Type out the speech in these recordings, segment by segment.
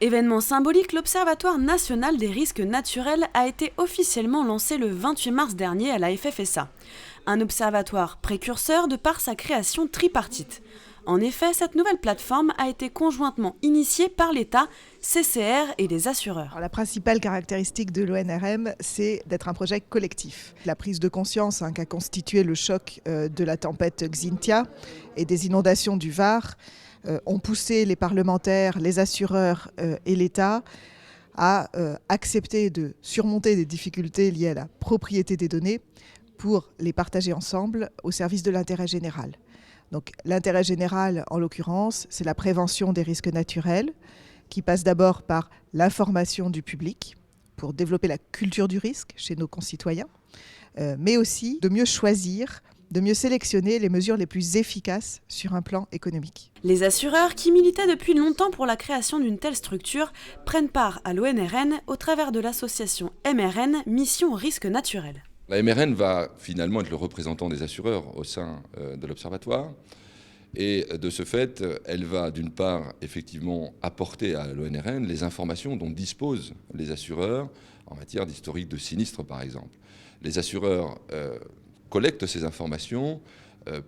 Événement symbolique, l'Observatoire national des risques naturels a été officiellement lancé le 28 mars dernier à la FFSA. Un observatoire précurseur de par sa création tripartite. En effet, cette nouvelle plateforme a été conjointement initiée par l'État, CCR et les assureurs. Alors, la principale caractéristique de l'ONRM, c'est d'être un projet collectif. La prise de conscience qu'a constitué le choc de la tempête Xynthia et des inondations du Var ont poussé les parlementaires, les assureurs et l'État à accepter de surmonter des difficultés liées à la propriété des données pour les partager ensemble au service de l'intérêt général. Donc, l'intérêt général, en l'occurrence, c'est la prévention des risques naturels, qui passe d'abord par l'information du public, pour développer la culture du risque chez nos concitoyens, mais aussi de mieux choisir, de mieux sélectionner les mesures les plus efficaces sur un plan économique. Les assureurs, qui militaient depuis longtemps pour la création d'une telle structure, prennent part à l'ONRN au travers de l'association MRN, Mission Risque Naturel. La MRN va finalement être le représentant des assureurs au sein de l'Observatoire. Et de ce fait, elle va d'une part effectivement apporter à l'ONRN les informations dont disposent les assureurs en matière d'historique de sinistres par exemple. Les assureurs collectent ces informations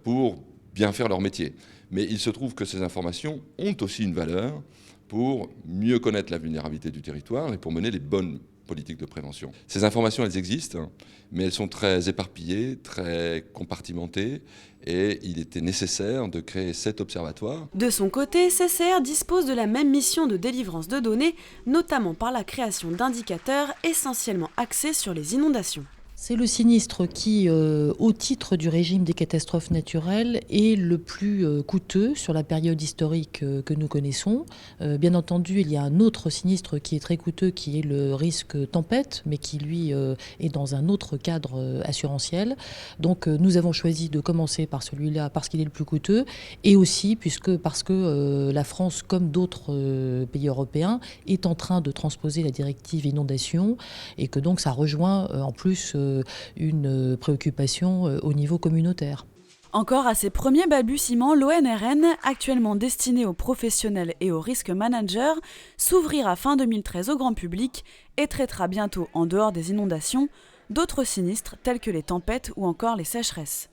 pour bien faire leur métier. Mais il se trouve que ces informations ont aussi une valeur pour mieux connaître la vulnérabilité du territoire et pour mener les bonnes politiques de prévention. Ces informations, elles existent, mais elles sont très éparpillées, très compartimentées, et il était nécessaire de créer cet observatoire. De son côté, CCR dispose de la même mission de délivrance de données, notamment par la création d'indicateurs essentiellement axés sur les inondations. C'est le sinistre qui, au titre du régime des catastrophes naturelles, est le plus coûteux sur la période historique que nous connaissons. Bien entendu, il y a un autre sinistre qui est très coûteux, qui est le risque tempête, mais qui, lui, est dans un autre cadre assurantiel. Donc, nous avons choisi de commencer par celui-là parce qu'il est le plus coûteux, et aussi parce que la France, comme d'autres pays européens, est en train de transposer la directive inondation, et que donc ça rejoint en plus une préoccupation au niveau communautaire. Encore à ses premiers balbutiements, l'ONRN, actuellement destinée aux professionnels et aux risk managers, s'ouvrira fin 2013 au grand public et traitera bientôt, en dehors des inondations, d'autres sinistres tels que les tempêtes ou encore les sécheresses.